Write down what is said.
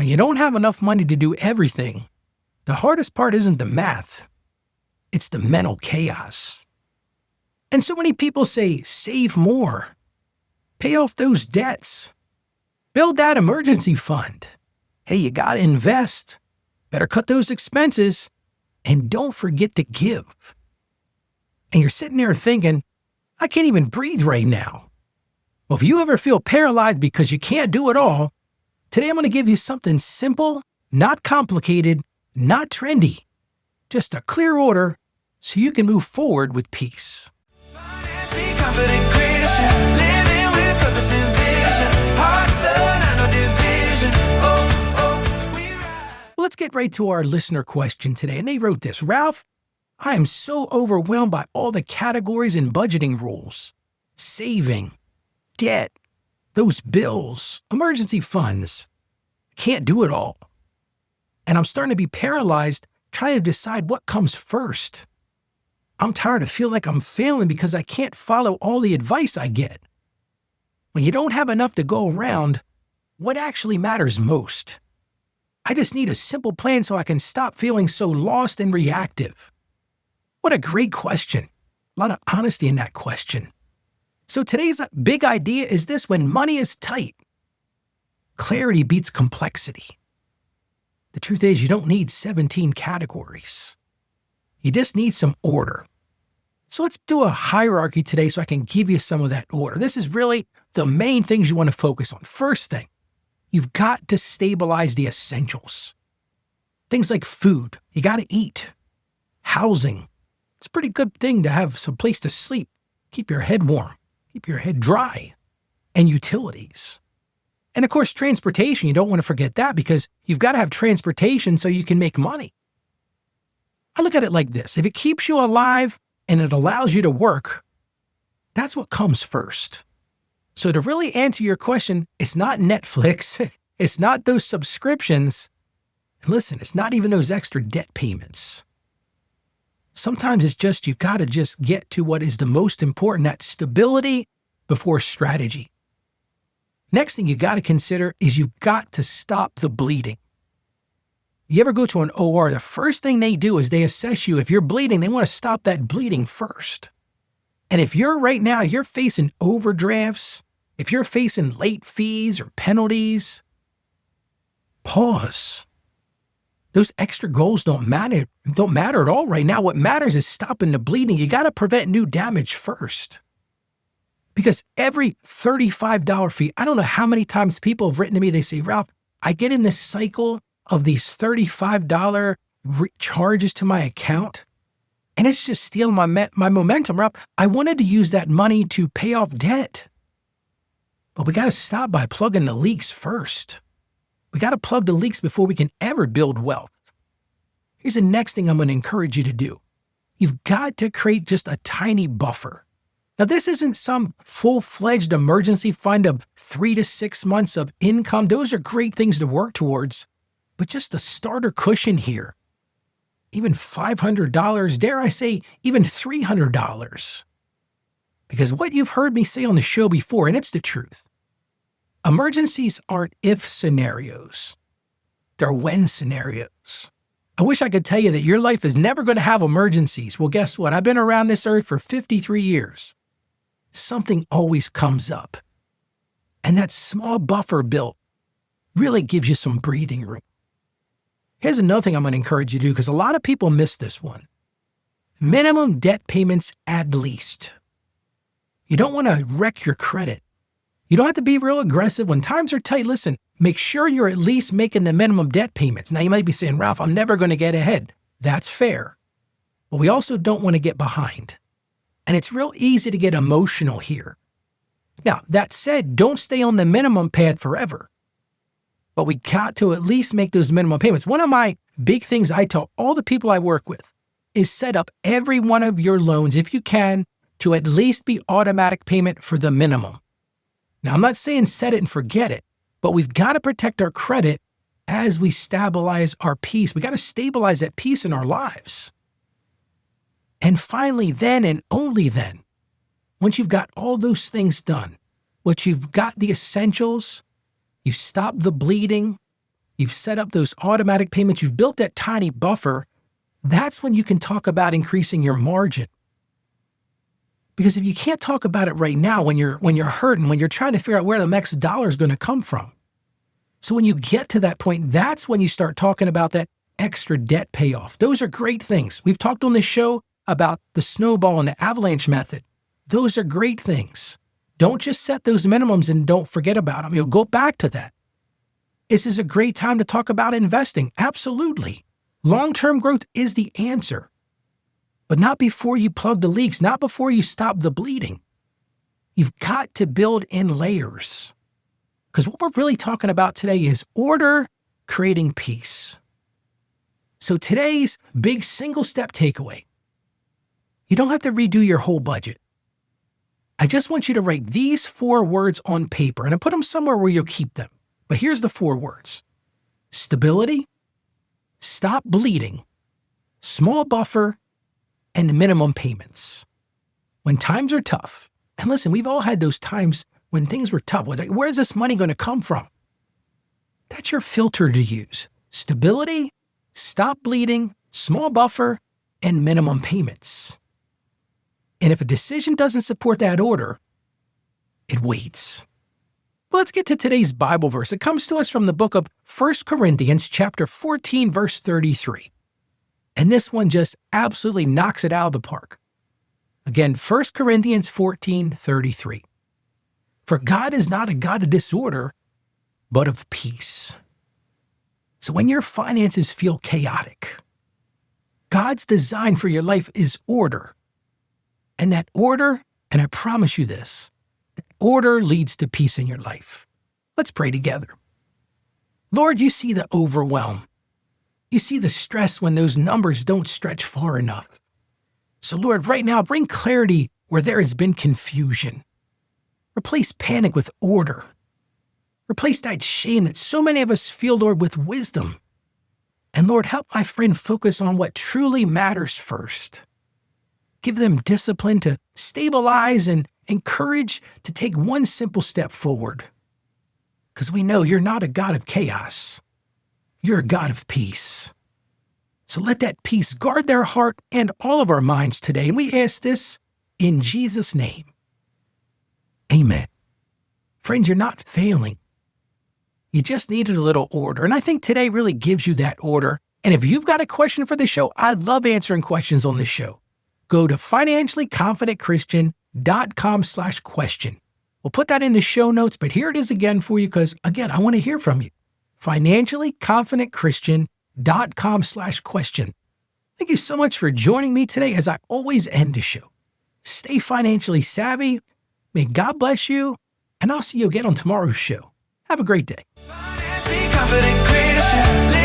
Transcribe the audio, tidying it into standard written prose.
When you don't have enough money to do everything, the hardest part isn't the math. It's the mental chaos. And so many people say, save more, pay off those debts, build that emergency fund. Hey, you gotta invest, better cut those expenses, and don't forget to give. And you're sitting there thinking, I can't even breathe right now. Well, if you ever feel paralyzed because you can't do it all, today I'm going to give you something simple, not complicated, not trendy, just a clear order so you can move forward with peace. Let's get right to our listener question today. And they wrote this: Ralph, I am so overwhelmed by all the categories and budgeting rules. Saving, debt, those bills, emergency funds. Can't do it all. And I'm starting to be paralyzed trying to decide what comes first. I'm tired of feeling like I'm failing because I can't follow all the advice I get. When you don't have enough to go around, what actually matters most? I just need a simple plan so I can stop feeling so lost and reactive. What a great question. A lot of honesty in that question. So today's big idea is this: when money is tight, clarity beats complexity. The truth is, you don't need 17 categories. You just need some order. So let's do a hierarchy today so I can give you some of that order. This is really the main things you want to focus on. First thing, you've got to stabilize the essentials. Things like food, you got to eat. Housing, it's a pretty good thing to have some place to sleep, keep your head warm, keep your head dry. And utilities. And of course, transportation, you don't want to forget that because you've got to have transportation so you can make money. I look at it like this: if it keeps you alive and it allows you to work, that's what comes first. So to really answer your question, it's not Netflix, it's not those subscriptions, and listen, it's not even those extra debt payments. Sometimes it's just you got to just get to what is the most important, that stability before strategy. Next thing you got to consider is you've got to stop the bleeding. You ever go to an OR, the first thing they do is they assess you. If you're bleeding, they want to stop that bleeding first. And if you're facing overdrafts, if you're facing late fees or penalties, pause. Those extra goals don't matter at all right now. What matters is stopping the bleeding. You got to prevent new damage first. Because every $35 fee, I don't know how many times people have written to me, they say, Ralph, I get in this cycle of these $35 charges to my account, and it's just stealing my momentum, Ralph. I wanted to use that money to pay off debt. But we got to stop by plugging the leaks first. We got to plug the leaks before we can ever build wealth. Here's the next thing I'm going to encourage you to do. You've got to create just a tiny buffer. Now, this isn't some full-fledged emergency fund of 3 to 6 months of income. Those are great things to work towards, but just a starter cushion here. Even $500, dare I say, even $300. Because what you've heard me say on the show before, and it's the truth, emergencies aren't if scenarios. They're when scenarios. I wish I could tell you that your life is never going to have emergencies. Well, guess what? I've been around this earth for 53 years. Something always comes up. And that small buffer built really gives you some breathing room. Here's another thing I'm going to encourage you to do, because a lot of people miss this one. Minimum debt payments at least. You don't want to wreck your credit. You don't have to be real aggressive. When times are tight, listen, make sure you're at least making the minimum debt payments. Now, you might be saying, Ralph, I'm never going to get ahead. That's fair. But we also don't want to get behind. And it's real easy to get emotional here. Now, that said, don't stay on the minimum path forever. But we got to at least make those minimum payments. One of my big things I tell all the people I work with is set up every one of your loans, if you can, to at least be automatic payment for the minimum. Now, I'm not saying set it and forget it, but we've got to protect our credit as we stabilize our peace. We got to stabilize that peace in our lives. And finally, then and only then, once you've got all those things done, once you've got the essentials, you stop the bleeding, you've set up those automatic payments, you've built that tiny buffer, that's when you can talk about increasing your margin. Because if you can't talk about it right now when you're hurting, when you're trying to figure out where the next dollar is going to come from. So when you get to that point, that's when you start talking about that extra debt payoff. Those are great things. We've talked on this show about the snowball and the avalanche method. Those are great things. Don't just set those minimums and don't forget about them. You'll go back to that. This is a great time to talk about investing. Absolutely. Long-term growth is the answer. But not before you plug the leaks, not before you stop the bleeding. You've got to build in layers. Because what we're really talking about today is order creating peace. So today's big single-step takeaway. You don't have to redo your whole budget. I just want you to write these 4 words on paper and put them somewhere where you'll keep them. But here's the 4 words. Stability, stop bleeding, small buffer, and minimum payments. When times are tough, and listen, we've all had those times when things were tough. Where's this money going to come from? That's your filter to use. Stability, stop bleeding, small buffer, and minimum payments. And if a decision doesn't support that order, it waits. Well, let's get to today's Bible verse. It comes to us from the book of 1 Corinthians chapter 14, verse 33. And this one just absolutely knocks it out of the park. Again, 1 Corinthians 14:33. For God is not a God of disorder, but of peace. So when your finances feel chaotic, God's design for your life is order. And that order, and I promise you this, that order leads to peace in your life. Let's pray together. Lord, you see the overwhelm. You see the stress when those numbers don't stretch far enough. So Lord, right now, bring clarity where there has been confusion. Replace panic with order. Replace that shame that so many of us feel, Lord, with wisdom. And Lord, help my friend focus on what truly matters first. Give them discipline to stabilize and courage to take one simple step forward. Because we know you're not a God of chaos. You're a God of peace. So let that peace guard their heart and all of our minds today. And we ask this in Jesus' name. Amen. Friends, you're not failing. You just needed a little order. And I think today really gives you that order. And if you've got a question for the show, I love answering questions on this show. Go to financiallyconfidentchristian.com/question. We'll put that in the show notes, but here it is again for you because, again, I want to hear from you. financiallyconfidentchristian.com/question. Thank you so much for joining me today as I always end the show. Stay financially savvy. May God bless you, and I'll see you again on tomorrow's show. Have a great day. Financially confident Christian.